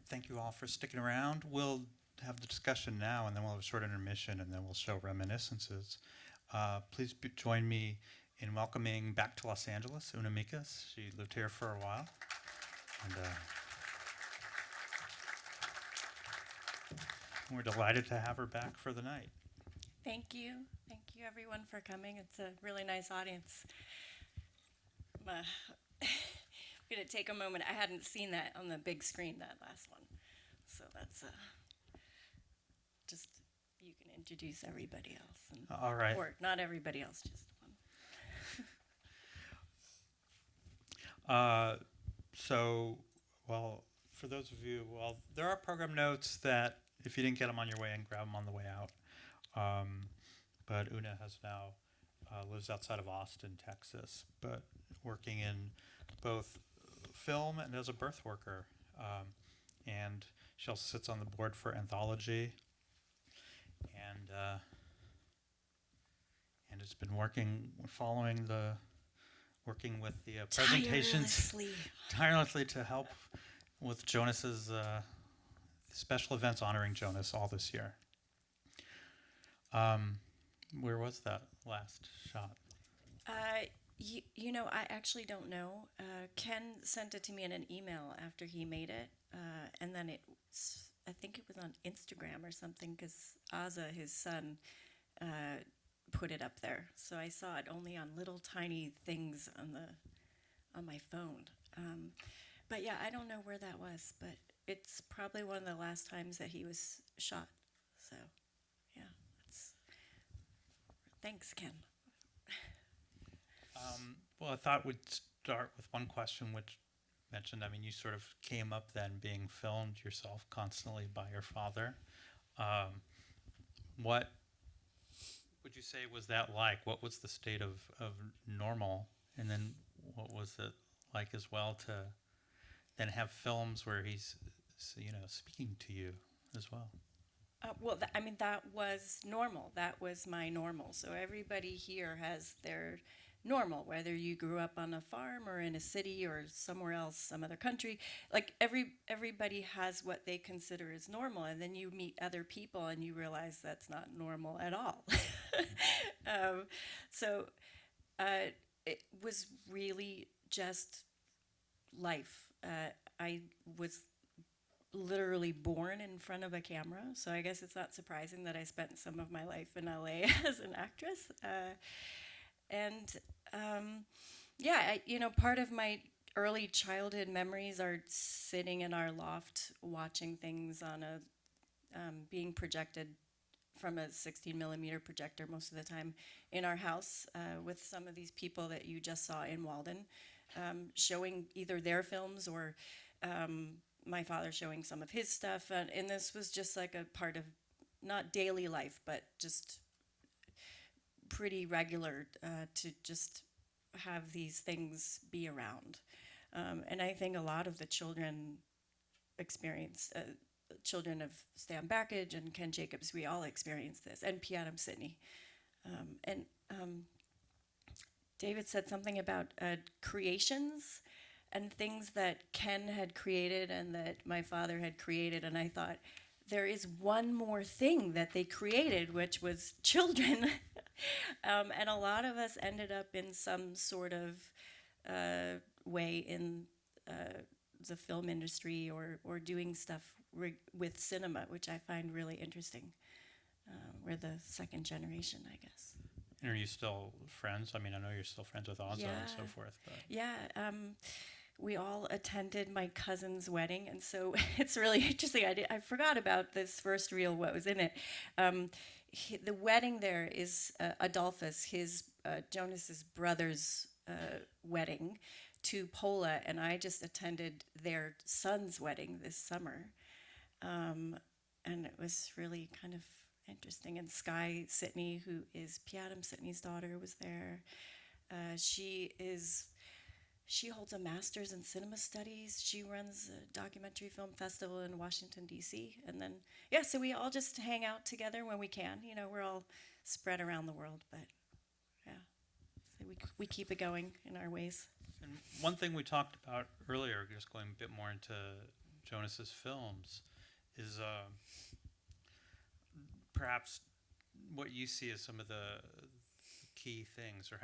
thank you all for sticking around. We'll have the discussion now, and then we'll have a short intermission, and then we'll show Reminiscences. Please join me in welcoming back to Los Angeles, Oona Mekas. She lived here for a while. And we're delighted to have her back for the night. Thank you. Thank you, everyone, for coming. It's a really nice audience. I'm going to take a moment. I hadn't seen that on the big screen, that last one. So that's just, you can introduce everybody else. And, All right. Or not everybody else, just one. For those of you, there are program notes that if you didn't get them on your way in, grab them on the way out. But Oona has now lives outside of Austin, Texas, but working in both film and as a birth worker. And she also sits on the board for Anthology, and has been working with the presentations tirelessly to help with Jonas's special events honoring Jonas all this year. Where was that last shot? You know, I actually don't know. Ken sent it to me in an email after he made it, and then I think it was on Instagram or something, because Aza, his son, put it up there. So I saw it only on little tiny things on my phone. But yeah, I don't know where that was, but it's probably one of the last times that he was shot. So yeah, thanks, Ken. Well, I thought we'd start with one question, which mentioned, you sort of came up then being filmed yourself constantly by your father. What would you say was that like? What was the state of normal? And then what was it like as well to then have films where he's, speaking to you as well? That was normal. That was my normal. So everybody here has their normal, whether you grew up on a farm or in a city or somewhere else, some other country. Like everybody has what they consider as normal, and then you meet other people and you realize that's not normal at all. It was really just life. I was literally born in front of a camera, so I guess it's not surprising that I spent some of my life in LA as an actress. Part of my early childhood memories are sitting in our loft watching things on being projected from a 16 millimeter projector most of the time in our house with some of these people that you just saw in Walden, showing either their films or my father showing some of his stuff. And this was just like a part of not daily life, but just pretty regular to just have these things be around. And I think a lot of the children children of Stan Backage and Ken Jacobs, we all experienced this, and P. Adam Sidney. David said something about creations and things that Ken had created and that my father had created, and I thought, there is one more thing that they created, which was children. And a lot of us ended up in some sort of way in the film industry or doing stuff with cinema, which I find really interesting. We're the second generation, I guess. And are you still friends? I know you're still friends with Aza and so forth. But. Yeah. We all attended my cousin's wedding, and so it's really interesting. I forgot about this first reel, what was in it. The wedding there is Adolphus, Jonas's brother's wedding, to Pola, and I just attended their son's wedding this summer. And it was really kind of interesting. And Skye Sidney, who is P. Adam Sidney's daughter, was there. She holds a master's in cinema studies. She runs a documentary film festival in Washington, D.C. And then, so we all just hang out together when we can. We're all spread around the world, but so we keep it going in our ways. And one thing we talked about earlier, just going a bit more into Jonas's films is perhaps what you see as some of the key things, or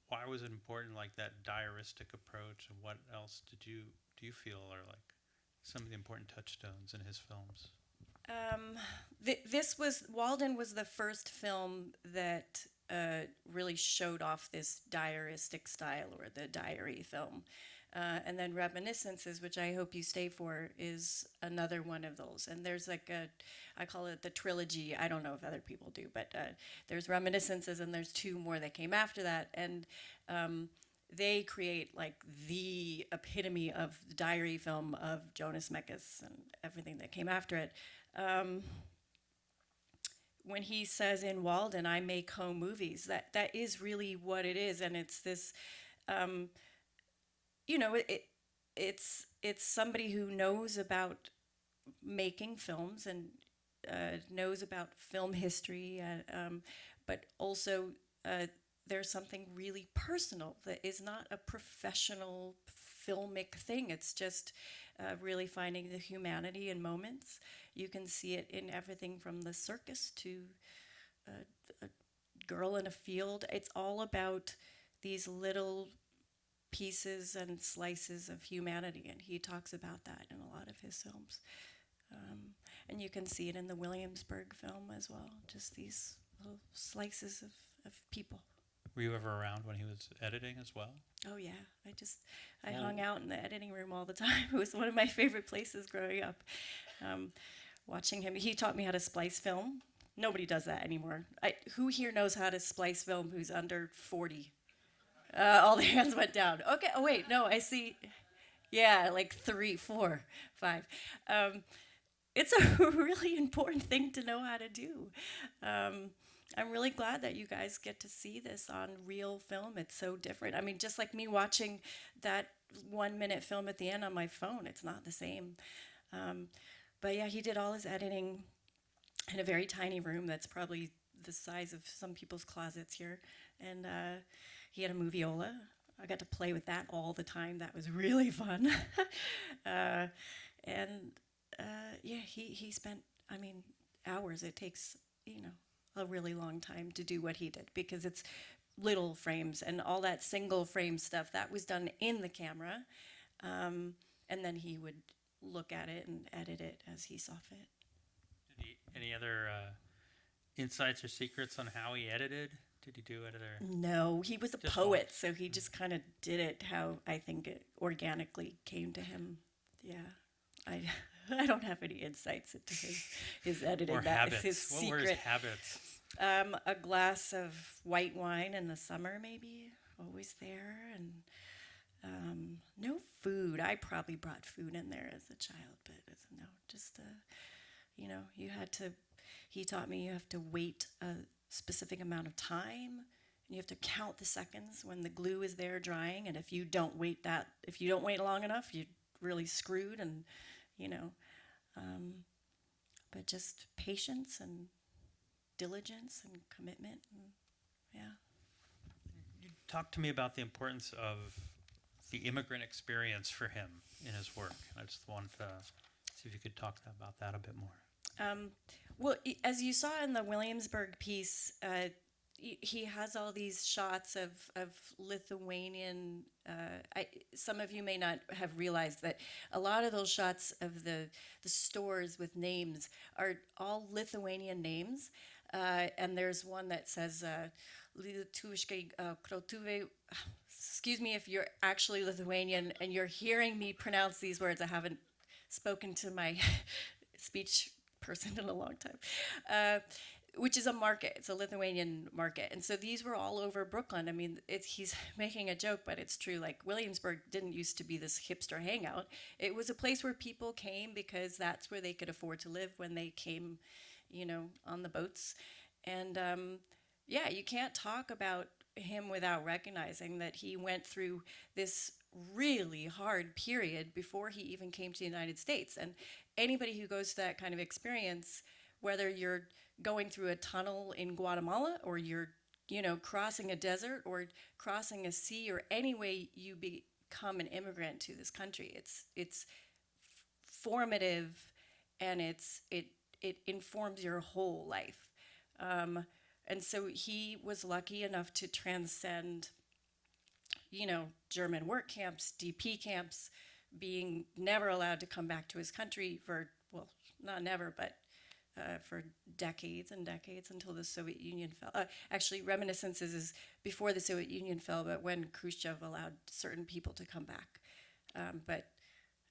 why was it important, like that diaristic approach, and what else do you feel are like some of the important touchstones in his films? Walden was the first film that really showed off this diaristic style, or the diary film. And then Reminiscences, which I hope you stay for, is another one of those. And there's like I call it the trilogy. I don't know if other people do, but there's Reminiscences, and there's two more that came after that. And they create like the epitome of the diary film of Jonas Mekas and everything that came after it. When he says in Walden, "I make home movies," that is really what it is, and it's this, it's somebody who knows about making films and knows about film history, but also there's something really personal that is not a professional filmic thing. It's just really finding the humanity in moments. You can see it in everything from the circus to a girl in a field. It's all about these little pieces and slices of humanity, and he talks about that in a lot of his films. And you can see it in the Williamsburg film as well, just these little slices of people. Were you ever around when he was editing as well? Oh yeah, I hung out in the editing room all the time. It was one of my favorite places growing up. Watching him, he taught me how to splice film. Nobody does that anymore. Who here knows how to splice film who's under 40? All the hands went down. Okay, oh wait, no, I see. Yeah, like 3, 4, 5. It's a really important thing to know how to do. I'm really glad that you guys get to see this on real film. It's so different. I mean, just like me watching that 1-minute film at the end on my phone, it's not the same. But yeah, he did all his editing in a very tiny room that's probably the size of some people's closets here. And he had a moviola. I got to play with that all the time. That was really fun. Yeah, he spent, I mean, hours. It takes, a really long time to do what he did, because it's little frames, and all that single frame stuff that was done in the camera, and then he would look at it and edit it as he saw fit. Any other insights or secrets on how he edited? Did he do it? No, he was a poet, so he just kind of did it how I think it organically came to him. Yeah, I don't have any insights into his editing. Or that habits. is his secret. What were his habits? A glass of white wine in the summer, maybe, always there, and no food. I probably brought food in there as a child, but no, just he taught me you have to wait a specific amount of time, and you have to count the seconds when the glue is there drying, and if you don't wait long enough, you're really screwed, and but just patience and diligence and commitment, and yeah. You talked to me about the importance of the immigrant experience for him in his work. I just wanted to see if you could talk about that a bit more. Well, as you saw in the Williamsburg piece, he has all these shots of Lithuanian. Some of you may not have realized that a lot of those shots of the stores with names are all Lithuanian names. And there's one that says Lietuviškai krautuvė. Excuse me if you're actually Lithuanian and you're hearing me pronounce these words. I haven't spoken to my speech person in a long time. Which is a market. It's a Lithuanian market. And so these were all over Brooklyn. I mean, he's making a joke, but it's true. Like, Williamsburg didn't used to be this hipster hangout. It was a place where people came because that's where they could afford to live when they came, on the boats. And yeah, you can't talk about him without recognizing that he went through this really hard period before he even came to the United States. And anybody who goes to that kind of experience, whether you're going through a tunnel in Guatemala, or you're, crossing a desert or crossing a sea, or any way you become an immigrant to this country, it's formative, and it informs your whole life. And so he was lucky enough to transcend, German work camps, DP camps, being never allowed to come back to his country for, well, not never, but for decades and decades until the Soviet Union fell. Actually, Reminiscences is before the Soviet Union fell, but when Khrushchev allowed certain people to come back. But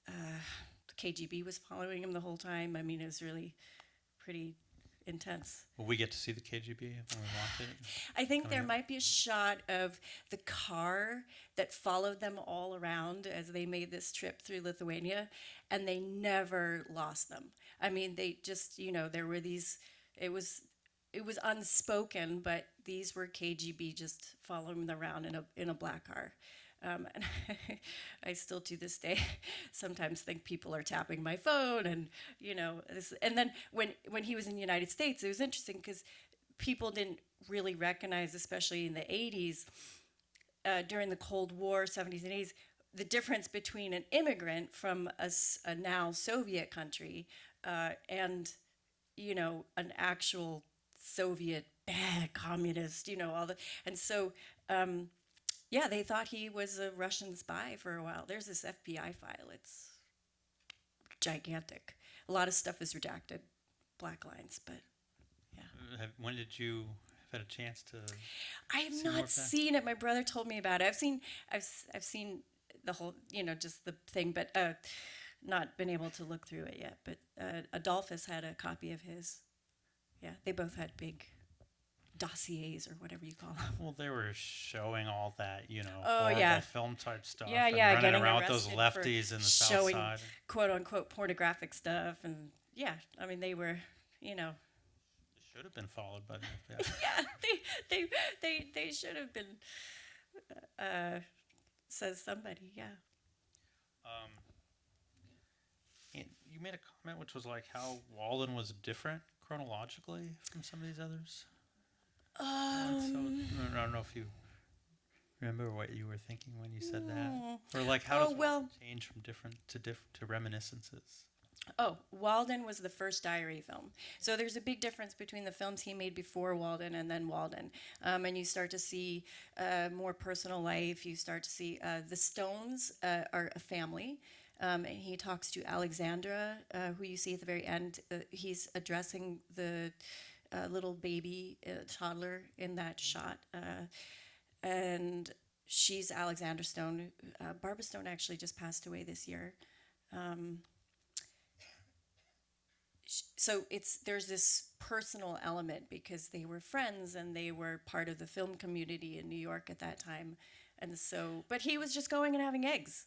the KGB was following him the whole time. I mean, it was really pretty intense. Will we get to see the KGB when we watch it? I think there up? might be a shot of the car that followed them all around as they made this trip through Lithuania, and they never lost them. I mean, they just, there were these, it was unspoken, but these were KGB just following them around in a black car. And I still to this day sometimes think people are tapping my phone, and and then when he was in the United States, it was interesting because people didn't really recognize, especially in the 80s, during the Cold War, 70s and 80s, the difference between an immigrant from a now Soviet country and an actual Soviet bad communist, and so. Yeah, they thought he was a Russian spy for a while. There's this FBI file. It's gigantic. A lot of stuff is redacted, black lines, but yeah. When did you have had a chance to? I have see more not of that? seen it. My brother told me about it. I've seen the whole, just the thing, but not been able to look through it yet. But Adolphus had a copy of his. Yeah, they both had big dossiers or whatever you call them. Well, they were showing all that, Oh, horrible yeah. film type stuff. Yeah, and yeah, running getting around with those arrested for lefties in the South showing Side. quote unquote pornographic stuff, and yeah, I mean they were, They should have been followed by the FBI. yeah, they should have been, says somebody, yeah. And you made a comment which was like how Walden was different chronologically from some of these others. So, I don't know if you remember what you were thinking when you said that, or like how does Walden change from different to Reminiscences? Oh, Walden was the first diary film. So there's a big difference between the films he made before Walden and then Walden. And you start to see more personal life. You start to see the Stones are a family. And he talks to Alexandra, who you see at the very end. He's addressing the little baby toddler in that shot. And she's Alexandra Stone. Barbara Stone actually just passed away this year. So there's this personal element because they were friends and they were part of the film community in New York at that time. And so, but he was just going and having eggs,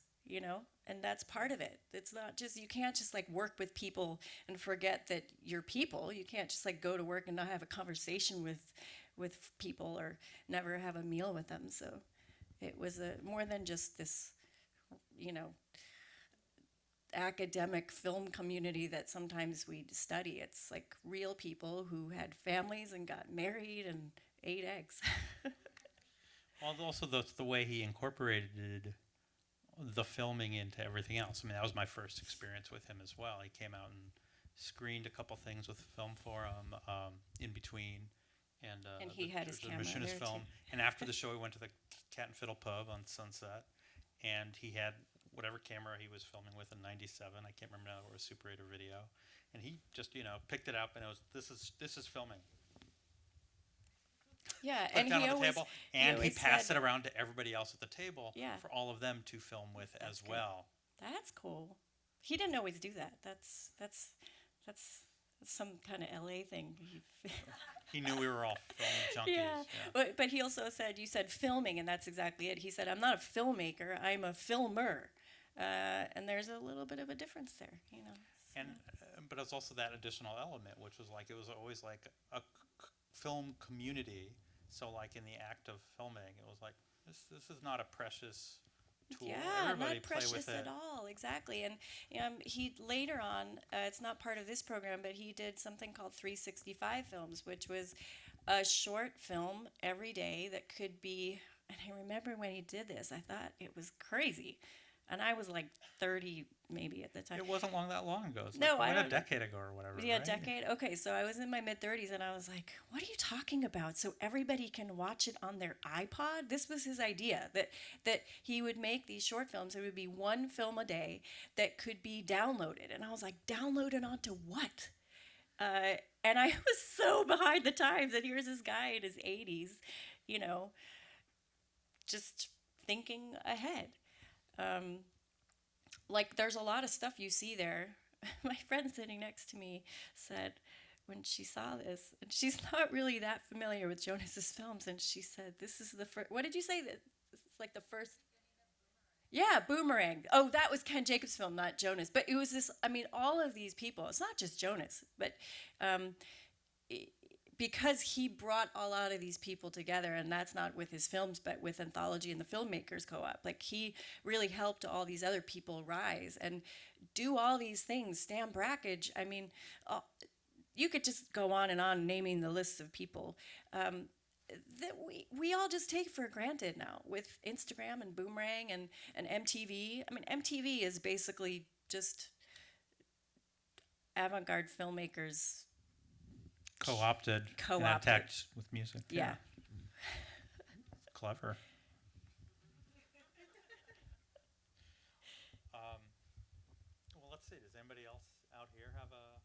and that's part of it. It's not just, you can't just like work with people and forget that you're people. You can't just like go to work and not have a conversation with people or never have a meal with them. So it was more than just this, academic film community that sometimes we study. It's like real people who had families and got married and ate eggs. Well, also the way he incorporated the filming into everything else. I mean, that was my first experience with him as well. He came out and screened a couple things with Filmforum in between, and he had his camera machinist there, film. too. And after the show, we went to the Cat and Fiddle Pub on Sunset, and he had whatever camera he was filming with in '97. I can't remember now, or a Super 8 or video, and he just picked it up and it was this is filming. Yeah, Put and it down he on the always table, and he always passed said, it around to everybody else at the table Yeah. for all of them to film with That's as good. well. That's cool. He didn't always do that. That's some kind of LA thing. He knew we were all film junkies. Yeah, but he also said, you said filming, and that's exactly it. He said, I'm not a filmmaker, I'm a filmer. And there's a little bit of a difference there, And but it's also that additional element, which was like it was always like a film community. So like in the act of filming, it was like this is not a precious tool. Yeah, Everybody not play precious with it. at all, exactly. And he later on, it's not part of this program, but he did something called 365 Films, which was a short film every day that could be, and I remember when he did this, I thought it was crazy. and I was like 30 maybe at the time. It wasn't that long ago. It's No, I like a don't. decade ago or whatever. Yeah, right? decade. Okay, so I was in my mid 30s and I was like, what are you talking about? So everybody can watch it on their iPod? This was his idea that he would make these short films. It would be one film a day that could be downloaded. And I was like, downloaded onto what? And I was so behind the times. And here's this guy in his 80s, you know, just thinking ahead. Like, there's a lot of stuff you see there. My friend sitting next to me said when she saw this, and she's not really that familiar with Jonas's films, and she said, "This is the first." What did you say? That it's like the first. Yeah, Boomerang. Oh, that was Ken Jacobs' film, not Jonas. But it was this. I mean, all of these people. It's not just Jonas, but um, because he brought a lot of these people together, and that's not with his films, but with Anthology and the Filmmakers Co-op. Like, he really helped all these other people rise and do all these things. Stan Brakhage, I mean, you could just go on and on naming the lists of people that we all just take for granted now with Instagram and Boomerang and MTV. I mean, MTV is basically just avant-garde filmmakers Co-opted. And attacked with music. Yeah. Clever. Well, let's see. Does anybody else out here have a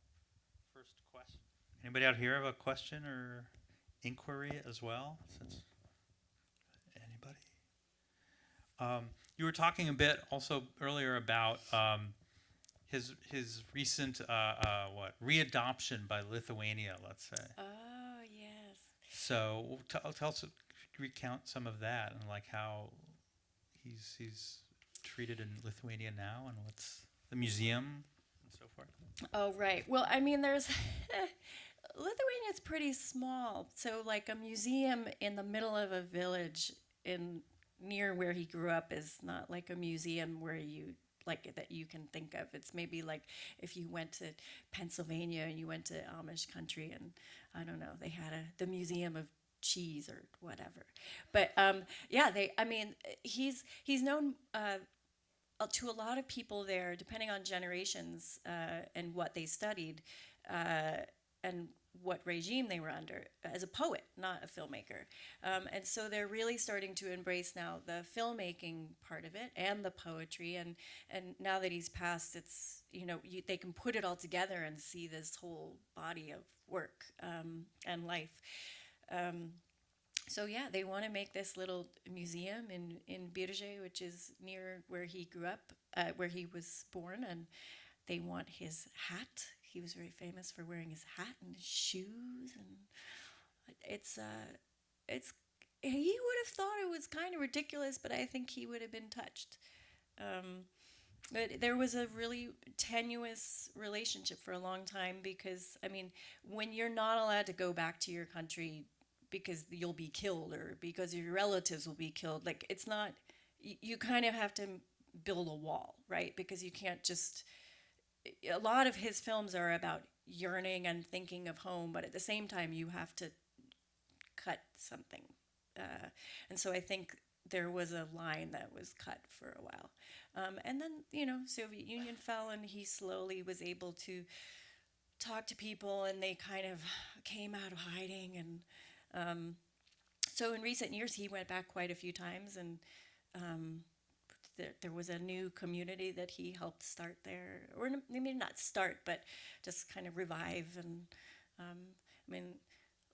first question? Anybody out here have a question or inquiry as well? Anybody? You were talking a bit also earlier about his recent readoption by Lithuania, let's say. Oh, yes. So tell us, recount some of that and like how he's treated in Lithuania now and what's the museum and so forth. Oh, right. Well, I mean, there's Lithuania's pretty small, so like a museum in the middle of a village in near where he grew up is not like a museum where you like that you can think of. It's maybe like if you went to Pennsylvania and you went to Amish country and I don't know, they had the Museum of Cheese or whatever. But yeah, I mean, he's known to a lot of people there, depending on generations and what they studied and what regime they were under, as a poet, not a filmmaker. And so they're really starting to embrace now the filmmaking part of it and the poetry. And now that he's passed, it's, they can put it all together and see this whole body of work and life. So yeah, they want to make this little museum in Birge, which is near where he grew up, where he was born, and they want his hat. He was very famous for wearing his hat and his shoes, and it's he would have thought it was kind of ridiculous, but I think he would have been touched. But there was a really tenuous relationship for a long time because, I mean, when you're not allowed to go back to your country because you'll be killed or because your relatives will be killed, like, it's not, you kind of have to build a wall, right? Because you can't just, a lot of his films are about yearning and thinking of home, but at the same time you have to cut something. And so I think there was a line that was cut for a while. And then, Soviet Union fell and he slowly was able to talk to people and they kind of came out of hiding. And so in recent years, he went back quite a few times and there was a new community that he helped start there, or maybe not start, but just kind of revive. And I mean,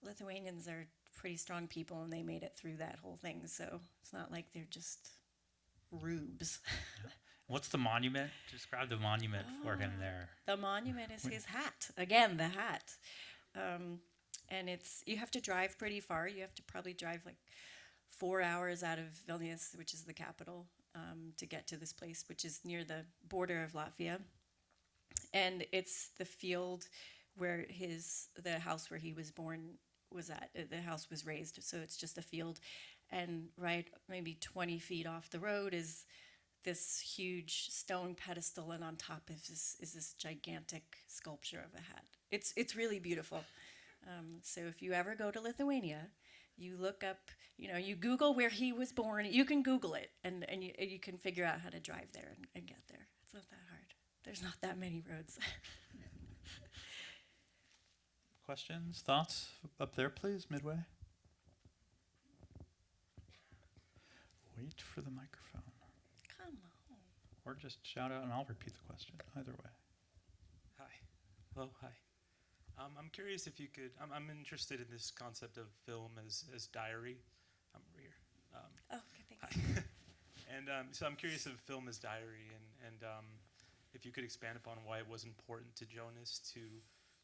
Lithuanians are pretty strong people, and they made it through that whole thing. So it's not like they're just rubes. What's the monument? Describe the monument for him there. The monument is his hat. Again, the hat. And you have to drive pretty far. You have to probably drive like 4 hours out of Vilnius, which is the capital, to get to this place, which is near the border of Latvia. And it's the field where the house where he was born was at. The house was raised, so it's just a field. And right maybe 20 feet off the road is this huge stone pedestal, and on top is this gigantic sculpture of a hat. It's really beautiful. So if you ever go to Lithuania, You look up, you Google where he was born. You can Google it, and you can figure out how to drive there and get there. It's not that hard. There's not that many roads. Questions, thoughts up there, please, midway? Wait for the microphone. Come on. Or just shout out and I'll repeat the question. Either way. Hi. Hello. Hi. I'm curious if you could. I'm interested in this concept of film as diary. I'm over here. Okay, thanks. Hi. And so I'm curious of film as diary, and if you could expand upon why it was important to Jonas to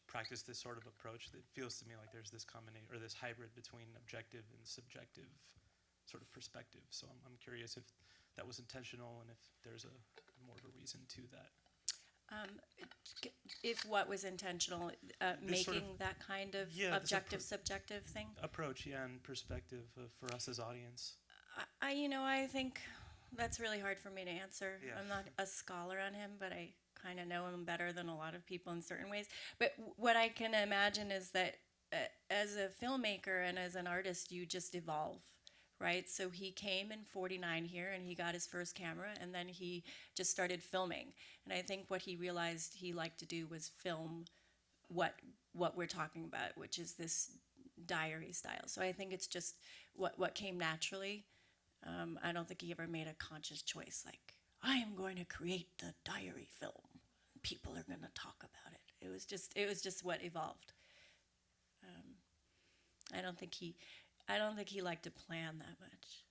practice this sort of approach that feels to me like there's this combination or this hybrid between objective and subjective sort of perspective. So I'm curious if that was intentional and if there's a more of a reason to that. If what was intentional, This sort making that kind of Yeah, this objective, subjective thing? Approach, yeah, and perspective for us as audience. I think that's really hard for me to answer. Yeah. I'm not a scholar on him, but I kind of know him better than a lot of people in certain ways. But what I can imagine is that as a filmmaker and as an artist, you just evolve, right? So he came in '49 here and he got his first camera and then he just started filming. And I think what he realized he liked to do was film what we're talking about, which is this diary style. So I think it's just what came naturally. I don't think he ever made a conscious choice like, I am going to create the diary film. People are going to talk about it. It was just what evolved. I don't think he liked to plan that much.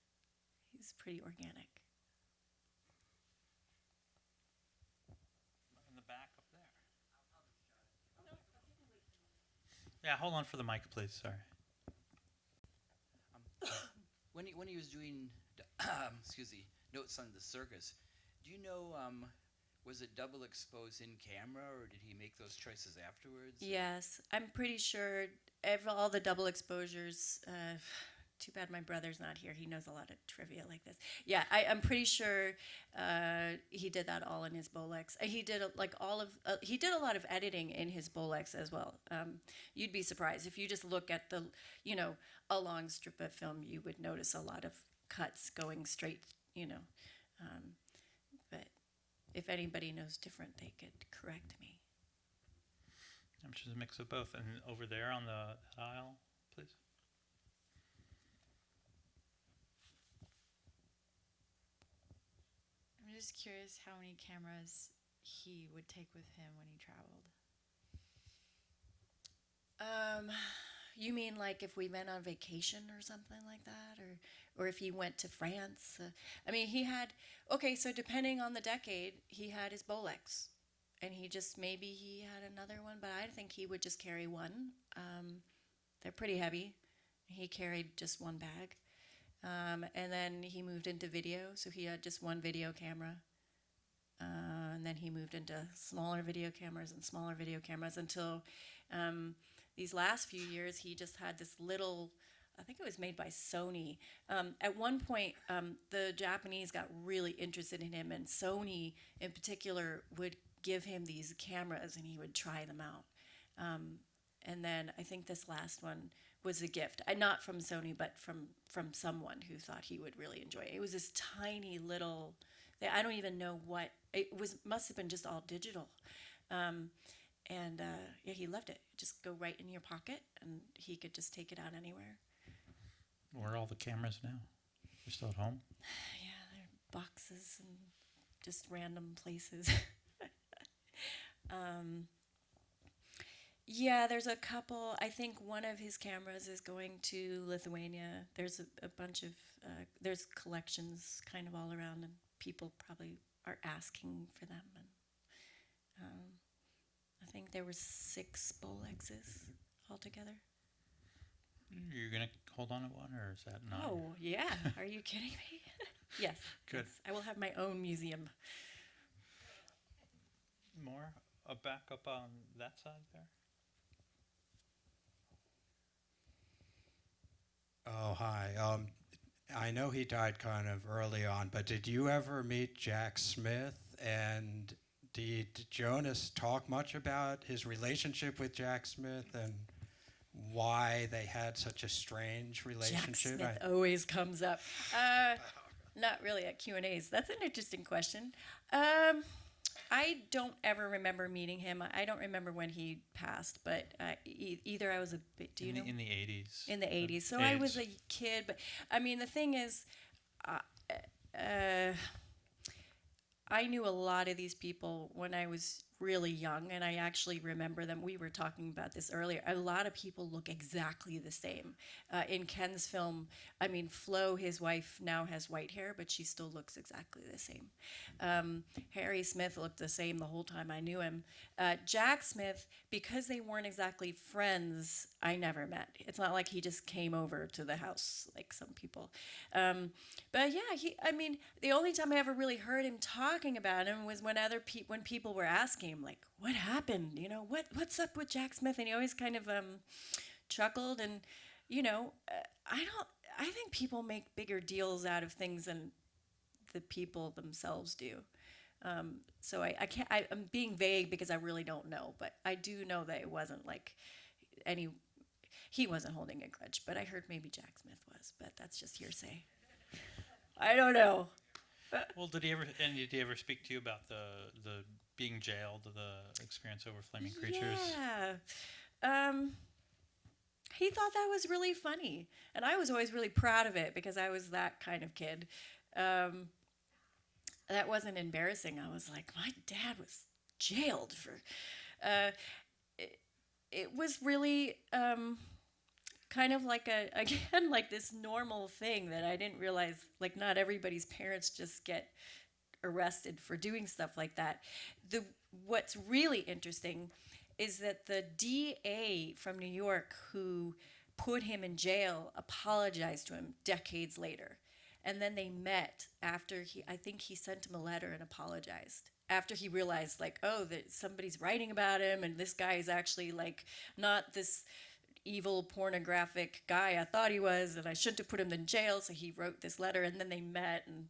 He's pretty organic. In the back up there. Yeah, hold on for the mic, please. Sorry. When he was doing, excuse me, Notes on the Circus, do you know, was it double exposed in camera, or did he make those choices afterwards? Yes, I'm pretty sure all the double exposures. Too bad my brother's not here. He knows a lot of trivia like this. Yeah, I'm pretty sure he did that all in his Bolex. He did he did a lot of editing in his Bolex as well. You'd be surprised if you just look at a long strip of film. You would notice a lot of cuts going straight. But if anybody knows different, they could correct me. I'm just a mix of both. And over there on the aisle, please. I'm just curious how many cameras he would take with him when he traveled. You mean like if we went on vacation or something like that, or if he went to France? He had so depending on the decade, he had his Bolex, and he had another one, but I think he would just carry one. They're pretty heavy. He carried just one bag. And then he moved into video, so he had just one video camera. And then he moved into smaller video cameras until these last few years he just had this little, I think it was made by Sony. At one point, the Japanese got really interested in him, and Sony in particular would give him these cameras and he would try them out. And then I think this last one was a gift, not from Sony, but from someone who thought he would really enjoy it. It was this tiny little, I don't even know what, must have been just all digital. Yeah, he loved it. Just go right in your pocket and he could just take it out anywhere. Where are all the cameras now? You're still at home? Yeah, they're boxes and just random places. Yeah, there's a couple. I think one of his cameras is going to Lithuania. There's a bunch of, there's collections kind of all around, and people probably are asking for them. And I think there were 6 Bolexes altogether. You're going to hold on to one, or is that not? Oh, yeah. Are you kidding me? Yes. Good. Yes. I will have my own museum. More? Back up on that side there? Oh, hi. I know he died kind of early on, but did you ever meet Jack Smith? And did Jonas talk much about his relationship with Jack Smith and why they had such a strange Jack relationship? Smith always comes up. Not really at Q&As. That's an interesting question. I don't ever remember meeting him. I don't remember when he passed, but either I was a bit, do you know? In the 80s. In the 80s. So I was a kid, but I mean, the thing is, I knew a lot of these people when I was really young, and I actually remember them. We were talking about this earlier. A lot of people look exactly the same. In Ken's film, I mean, Flo, his wife, now has white hair, but she still looks exactly the same. Harry Smith looked the same the whole time I knew him. Jack Smith, because they weren't exactly friends, I never met. It's not like he just came over to the house like some people. But yeah, I mean, the only time I ever really heard him talking about him was when when people were asking him, like, what happened? You know, what's up with Jack Smith? And he always kind of chuckled. And, you know, I think people make bigger deals out of things than the people themselves do. So I'm being vague because I really don't know, but I do know that it wasn't like he wasn't holding a grudge, but I heard maybe Jack Smith was, but that's just hearsay. I don't know. Well, did he ever speak to you about the being jailed, the experience over Flaming Creatures? Yeah. He thought that was really funny, and I was always really proud of it because I was that kind of kid. That wasn't embarrassing. I was like, my dad was jailed for. It was really kind of like again like this normal thing that I didn't realize. Like, not everybody's parents just get arrested for doing stuff like that. What's really interesting is that the DA from New York who put him in jail apologized to him decades later. And then they met after I think he sent him a letter and apologized. After he realized, like, oh, that somebody's writing about him, and this guy is actually, like, not this evil pornographic guy I thought he was, and I shouldn't have put him in jail, so he wrote this letter, and then they met and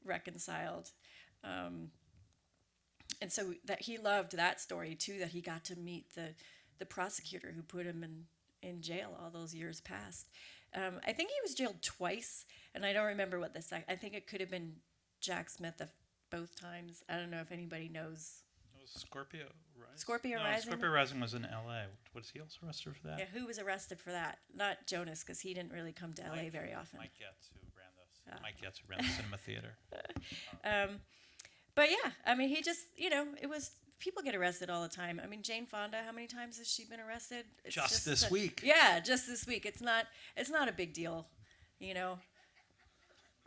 reconciled. And so that he loved that story too, that he got to meet the prosecutor who put him in jail all those years past. I think he was jailed twice, and I don't remember what I think it could have been Jack Smith both times. I don't know if anybody knows. It was Scorpio Rising. Scorpio Rising? Scorpio Rising was in L.A. Was he also arrested for that? Yeah, who was arrested for that? Not Jonas, because he didn't really come to L.A. very often. Mike Getz, who ran the cinema theater. But yeah, I mean, he just, it was, people get arrested all the time. I mean, Jane Fonda, how many times has she been arrested? It's just this week. Yeah, just this week. It's not a big deal, you know.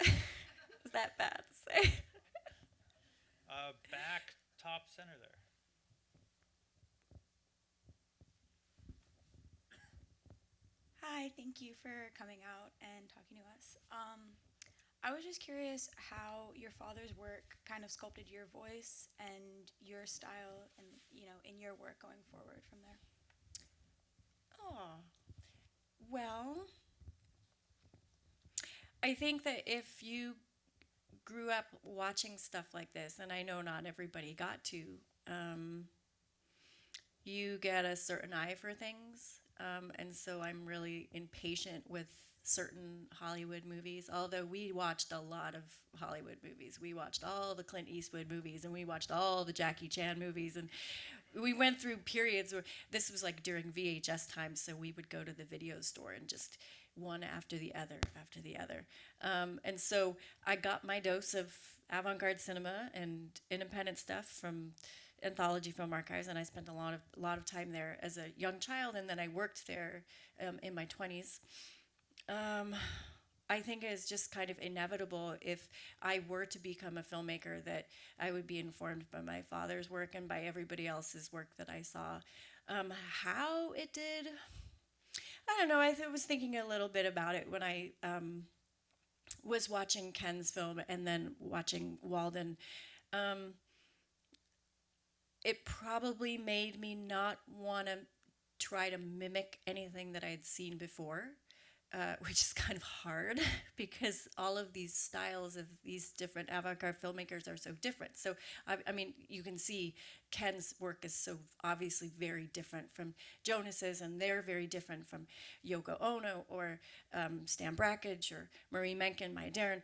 Is that bad to say? Back top center there. Hi, thank you for coming out and talking to us. I was just curious how your father's work kind of sculpted your voice and your style and, in your work going forward from there. Oh, well, I think that if you grew up watching stuff like this, and I know not everybody got to, you get a certain eye for things. And so I'm really impatient with certain Hollywood movies, although we watched a lot of Hollywood movies. We watched all the Clint Eastwood movies, and we watched all the Jackie Chan movies, and we went through periods where this was like during VHS time, so we would go to the video store and just one after the other. And so I got my dose of avant-garde cinema and independent stuff from Anthology Film Archives, and I spent a lot of time there as a young child, and then I worked there in my 20s. I think it's just kind of inevitable if I were to become a filmmaker that I would be informed by my father's work and by everybody else's work that I saw. How it did, I don't know. I was thinking a little bit about it when I was watching Ken's film and then watching Walden. It probably made me not want to try to mimic anything that I'd seen before. which is kind of hard because all of these styles of these different avant-garde filmmakers are so different. So, I mean, you can see Ken's work is so obviously very different from Jonas's, and they're very different from Yoko Ono or Stan Brakhage or Marie Menken, Maya Deren.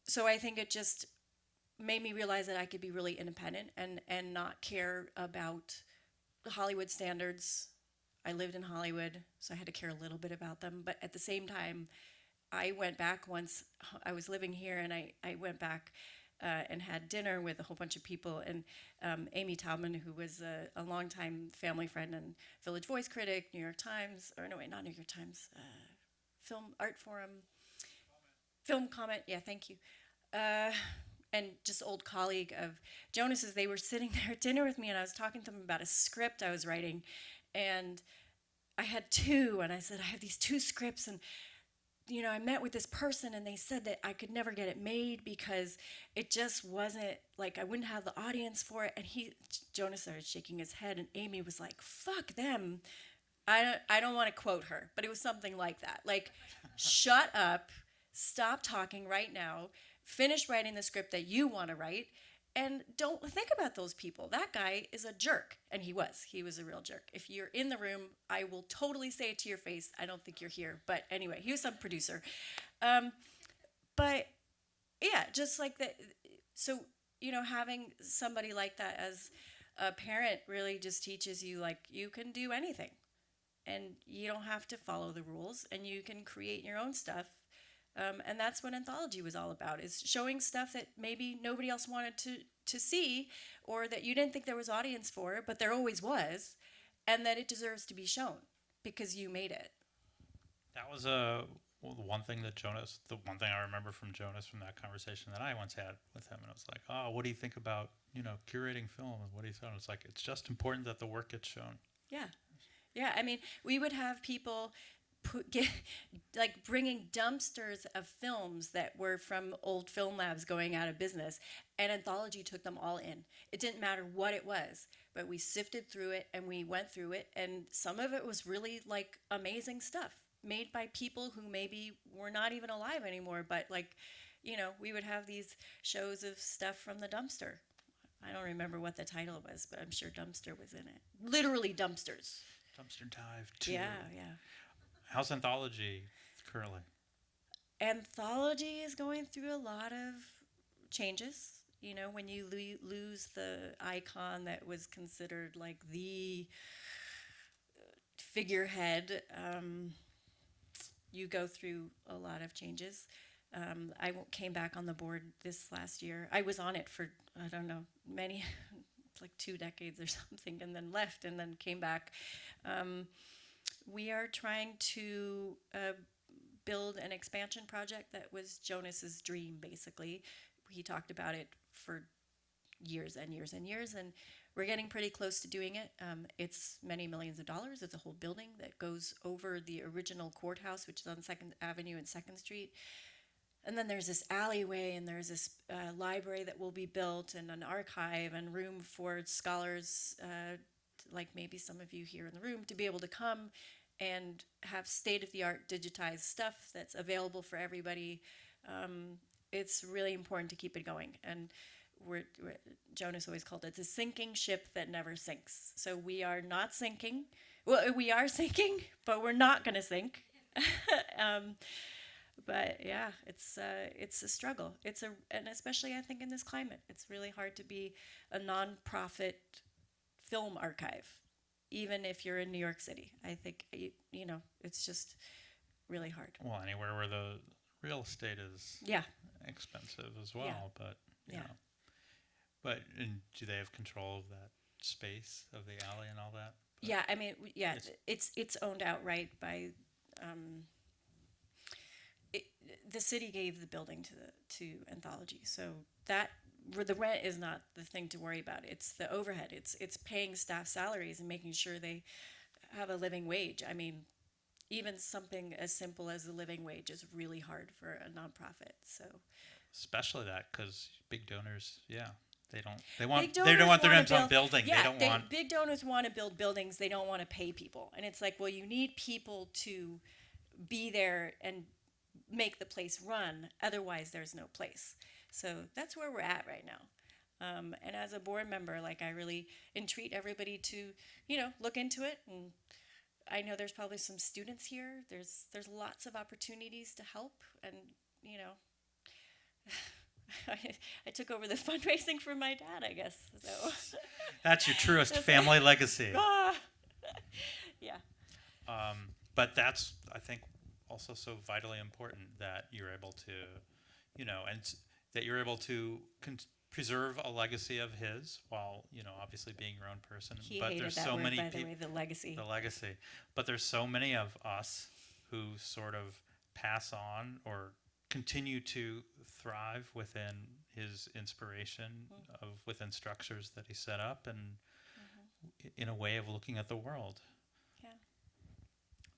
So I think it just made me realize that I could be really independent and not care about the Hollywood standards. I lived in Hollywood, so I had to care a little bit about them. But at the same time, I went back once. I was living here, and I went back and had dinner with a whole bunch of people. And Amy Taubman, who was a longtime family friend and Village Voice critic, New York Times, or no, wait, not New York Times, Film Art Forum, Film Comment. Yeah, thank you. And just old colleague of Jonas's, they were sitting there at dinner with me, and I was talking to them about a script I was writing. And I had two, and I said, I have these two scripts, and I met with this person, and they said that I could never get it made because it just wasn't, like, I wouldn't have the audience for it. And Jonas started shaking his head, and Amy was like, fuck them. I don't want to quote her, but it was something like that. Like, shut up, stop talking right now, finish writing the script that you want to write, and don't think about those people. That guy is a jerk. And he was a real jerk. If you're in the room, I will totally say it to your face. I don't think you're here. But anyway, he was some producer. But yeah, just like that. So, having somebody like that as a parent really just teaches you, like, you can do anything. And you don't have to follow the rules. And you can create your own stuff. And that's what Anthology was all about, is showing stuff that maybe nobody else wanted to see, or that you didn't think there was audience for, but there always was, and that it deserves to be shown because you made it. That was one thing I remember from Jonas from that conversation that I once had with him, and I was like, oh, what do you think about, curating film, and what do you think? It's like, it's just important that the work gets shown. Yeah. I mean, we would have people bringing dumpsters of films that were from old film labs going out of business, and Anthology took them all in. It didn't matter what it was, but we sifted through it and we went through it, and some of it was really, like, amazing stuff made by people who maybe were not even alive anymore, but, like, we would have these shows of stuff from the dumpster. I don't remember what the title was, but I'm sure dumpster was in it. Literally dumpsters. Dumpster Dive 2. Yeah. How's Anthology currently? Anthology is going through a lot of changes. When you lose the icon that was considered like the figurehead, you go through a lot of changes. I came back on the board this last year. I was on it for, I don't know, many, like 2 decades or something, and then left and then came back. We are trying to build an expansion project that was Jonas's dream, basically. He talked about it for years and years and years, and we're getting pretty close to doing it. It's many millions of dollars. It's a whole building that goes over the original courthouse, which is on 2nd Avenue and 2nd Street. And then there's this alleyway, and there's this library that will be built, and an archive, and room for scholars, like maybe some of you here in the room, to be able to come and have state-of-the-art digitized stuff that's available for everybody. It's really important to keep it going. And Jonas always called it the sinking ship that never sinks. So we are not sinking. Well, we are sinking, but we're not going to sink. But yeah, it's a struggle. And especially I think in this climate, it's really hard to be a nonprofit film archive, even if you're in New York City. I think it's just really hard. Well, anywhere where the real estate is expensive as well, Yeah. but you know. But do they have control of that space of the alley and all that? But yeah, I mean, it's owned outright by. The city gave the building to Anthology, so that the rent is not the thing to worry about. It's the overhead. It's paying staff salaries and making sure they have a living wage. I mean, even something as simple as a living wage is really hard for a nonprofit. So, especially that, because big donors, They don't. They want. Big They donors don't want their wanna own build- building. Yeah, they don't want. big donors want to build buildings. They don't want to pay people, and it's like, well, you need people to be there and make the place run. Otherwise, there's no place. So that's where we're at right now. And as a board member, like, I really entreat everybody to, look into it. And I know there's probably some students here. There's lots of opportunities to help, and I took over the fundraising for my dad, I guess. So That's your truest family legacy. yeah. But that's, I think, also so vitally important that you're able to, that you're able to preserve a legacy of his while, obviously being your own person. He but hated there's that so word, many by the people. way, the legacy. The legacy. But there's so many of us who sort of pass on or continue to thrive within his inspiration within structures that he set up and in a way of looking at the world. Yeah.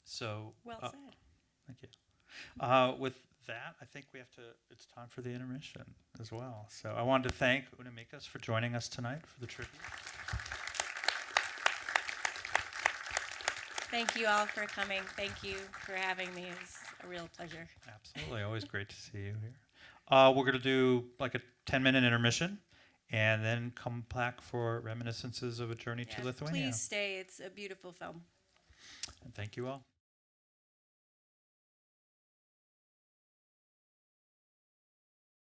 So Well said. thank you. With that, I think it's time for the intermission as well. So I wanted to thank Oona Mekas for joining us tonight for the tribute. Thank you all for coming. Thank you for having me. It's a real pleasure. Absolutely. Always great to see you here. We're going to do like a 10-minute intermission and then come back for Reminiscences of a Journey to Lithuania. Please stay. It's a beautiful film. And thank you all.